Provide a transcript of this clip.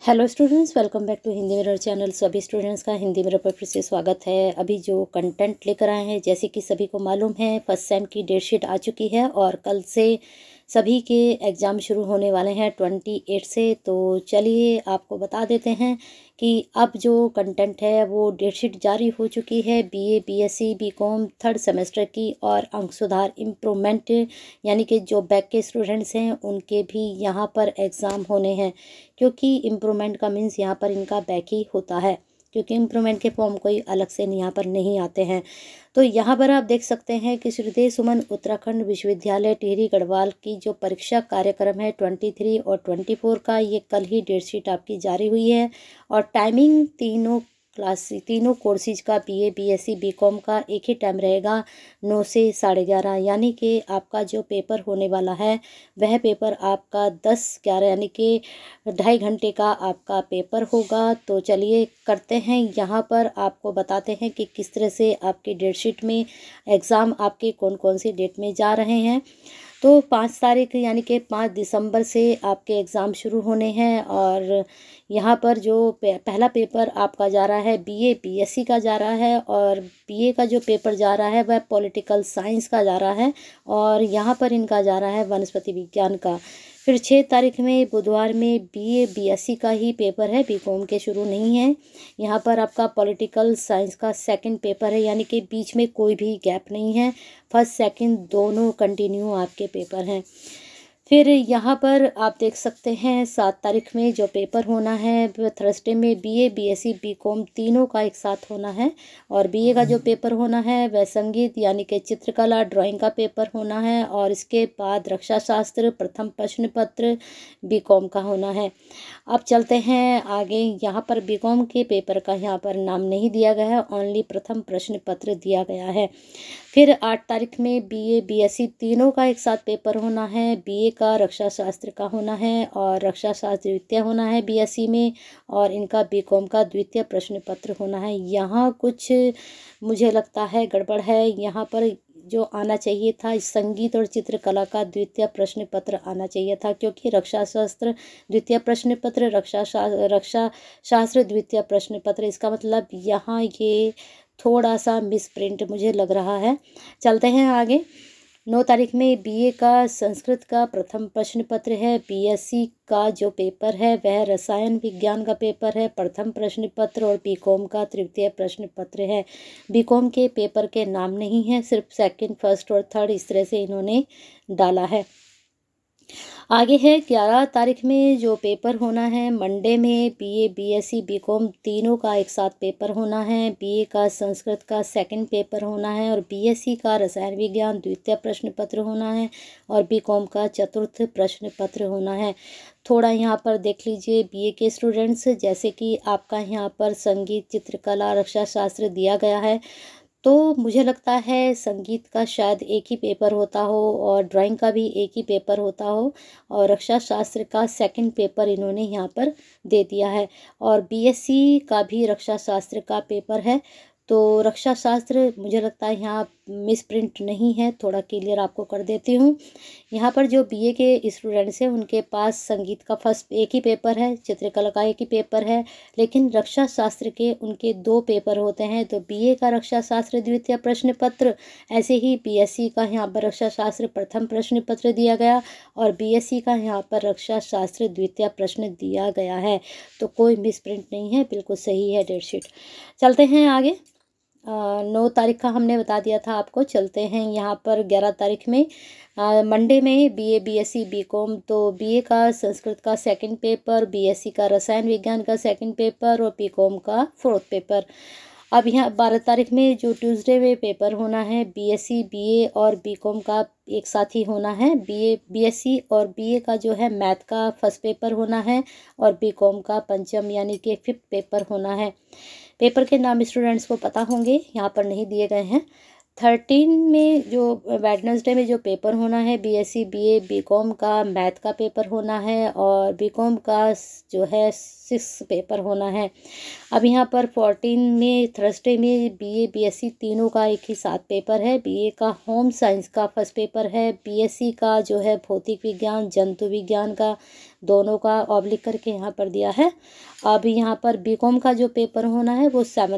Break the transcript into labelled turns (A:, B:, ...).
A: Hello students, welcome back to Hindi mirror channel. सभी students का Hindi mirror पर फिर से स्वागत है। अभी जो कंटेंट लेकर आए हैं, जैसे कि सभी को मालूम है, फर्स्ट सेम की डेट शीट आ चुकी है और कल से सभी के एग्ज़ाम शुरू होने वाले हैं 28 से। तो चलिए आपको बता देते हैं कि अब जो कंटेंट है वो डेट शीट जारी हो चुकी है BA, BSc, BCom third semester की, और अंक सुधार इम्प्रूवमेंट यानी कि जो बैक के स्टूडेंट्स हैं उनके भी यहाँ पर एग्ज़ाम होने हैं, क्योंकि इम्प्रूवमेंट का मीन्स यहाँ पर इनका बैक ही होता है, क्योंकि इम्प्रूवमेंट के फॉर्म कोई अलग से यहाँ पर नहीं आते हैं। तो यहाँ पर आप देख सकते हैं कि श्रीदेव सुमन उत्तराखंड विश्वविद्यालय टिहरी गढ़वाल की जो परीक्षा कार्यक्रम है 23 और 24 का, ये कल ही डेट शीट आपकी जारी हुई है। और टाइमिंग तीनों कोर्सेज का बीए, बीएससी, बीकॉम का एक ही टाइम रहेगा, 9 से 11:30। यानी कि आपका जो पेपर होने वाला है वह पेपर आपका 10-11 यानी कि 2.5 घंटे का आपका पेपर होगा। तो चलिए करते हैं, यहाँ पर आपको बताते हैं कि किस तरह से आपकी डेट शीट में एग्ज़ाम आपके कौन कौन सी डेट में जा रहे हैं। तो 5 तारीख यानी कि 5 दिसंबर से आपके एग्ज़ाम शुरू होने हैं। और यहाँ पर जो पहला पेपर आपका जा रहा है बीए, बीएससी का जा रहा है, और बीए का जो पेपर जा रहा है वह पॉलिटिकल साइंस का जा रहा है, और यहाँ पर इनका जा रहा है वनस्पति विज्ञान का। फिर 6 तारीख में बुधवार में बीए, बीएससी का ही पेपर है, बीकॉम के शुरू नहीं है। यहाँ पर आपका पॉलिटिकल साइंस का सेकंड पेपर है, यानी कि बीच में कोई भी गैप नहीं है, फर्स्ट सेकंड दोनों कंटिन्यू आपके पेपर हैं। फिर यहाँ पर आप देख सकते हैं 7 तारीख में जो पेपर होना है थर्सडे में बीए, बीएससी, बीकॉम तीनों का एक साथ होना है। और बीए का जो पेपर होना है वह संगीत यानी कि चित्रकला ड्राइंग का पेपर होना है, और इसके बाद रक्षा शास्त्र प्रथम प्रश्न पत्र बीकॉम का होना है। अब चलते हैं आगे। यहाँ पर बीकॉम के पेपर का यहाँ पर नाम नहीं दिया गया है, ओनली प्रथम प्रश्न पत्र दिया गया है। फिर 8 तारीख में बीए, बीएससी तीनों का एक साथ पेपर होना है। बीए का रक्षा शास्त्र का होना है, और रक्षा शास्त्र द्वितीय होना है बीएससी में, और इनका बीकॉम का द्वितीय प्रश्न पत्र होना है। यहाँ कुछ मुझे लगता है गड़बड़ है, यहाँ पर जो आना चाहिए था संगीत और चित्रकला का द्वितीय प्रश्न पत्र आना चाहिए था, क्योंकि रक्षा शास्त्र द्वितीय प्रश्न पत्र, रक्षा शास्त्र द्वितीय प्रश्न पत्र, इसका मतलब यहाँ ये थोड़ा सा मिस प्रिंट मुझे लग रहा है। चलते हैं आगे। 9 तारीख में बीए का संस्कृत का प्रथम प्रश्न पत्र है। बीएससी का जो पेपर है वह रसायन विज्ञान का पेपर है, प्रथम प्रश्न पत्र, और बीकॉम का तृतीय प्रश्न पत्र है। बीकॉम के पेपर के नाम नहीं है, सिर्फ सेकंड, फर्स्ट और थर्ड इस तरह से इन्होंने डाला है। आगे है 11 तारीख में जो पेपर होना है मंडे में बीए, बीएससी, बीकॉम तीनों का एक साथ पेपर होना है। बीए का संस्कृत का सेकंड पेपर होना है, और बीएससी का रसायन विज्ञान द्वितीय प्रश्न पत्र होना है, और बीकॉम का चतुर्थ प्रश्न पत्र होना है। थोड़ा यहाँ पर देख लीजिए बीए के स्टूडेंट्स, जैसे कि आपका यहाँ पर संगीत, चित्रकला, रक्षा शास्त्र दिया गया है, तो मुझे लगता है संगीत का शायद एक ही पेपर होता हो, और ड्राइंग का भी एक ही पेपर होता हो, और रक्षा शास्त्र का सेकंड पेपर इन्होंने यहाँ पर दे दिया है। और बीएससी का भी रक्षा शास्त्र का पेपर है, तो रक्षा शास्त्र मुझे लगता है यहाँ मिस प्रिंट नहीं है, थोड़ा क्लियर आपको कर देती हूँ। यहाँ पर जो बीए के स्टूडेंट्स हैं उनके पास संगीत का फर्स्ट एक ही पेपर है, चित्रकला का एक ही पेपर है, लेकिन रक्षा शास्त्र के उनके 2 पेपर होते हैं। तो बीए का रक्षा शास्त्र द्वितीय प्रश्न पत्र, ऐसे ही बीएससी का यहाँ पर रक्षा शास्त्र प्रथम प्रश्न पत्र दिया गया, और बीएससी का यहाँ पर रक्षा शास्त्र द्वितीय प्रश्न दिया गया है। तो कोई मिस प्रिंट नहीं है, बिल्कुल सही है डेट शीट। चलते हैं आगे। 9 तारीख का हमने बता दिया था आपको। चलते हैं यहाँ पर 11 तारीख में मंडे में बीए, बीएससी, बीकॉम, तो बीए का संस्कृत का सेकंड पेपर, बीएससी का रसायन विज्ञान का सेकंड पेपर, और बीकॉम का फोर्थ पेपर। अब यहाँ 12 तारीख में जो ट्यूसडे में पेपर होना है बीएससी, बीए और बीकॉम का एक साथ ही होना है। बीए, बीएससी और बीए का जो है मैथ का फर्स्ट पेपर होना है, और बीकॉम का पंचम यानी कि 5th पेपर होना है। पेपर के नाम स्टूडेंट्स को पता होंगे, यहाँ पर नहीं दिए गए हैं। 13 में जो वेडनेसडे में जो पेपर होना है बीएससी बीए बीकॉम का मैथ का पेपर होना है और बीकॉम का जो है 6 पेपर होना है। अब यहाँ पर 14 में थर्सडे में बीए बीएससी तीनों का एक ही साथ पेपर है। बीए का होम साइंस का फर्स्ट पेपर है, बीएससी का जो है भौतिक विज्ञान जंतु विज्ञान का दोनों का ऑब्लिक करके यहाँ पर दिया है। अब यहाँ पर बीकॉम का जो पेपर होना है वो 7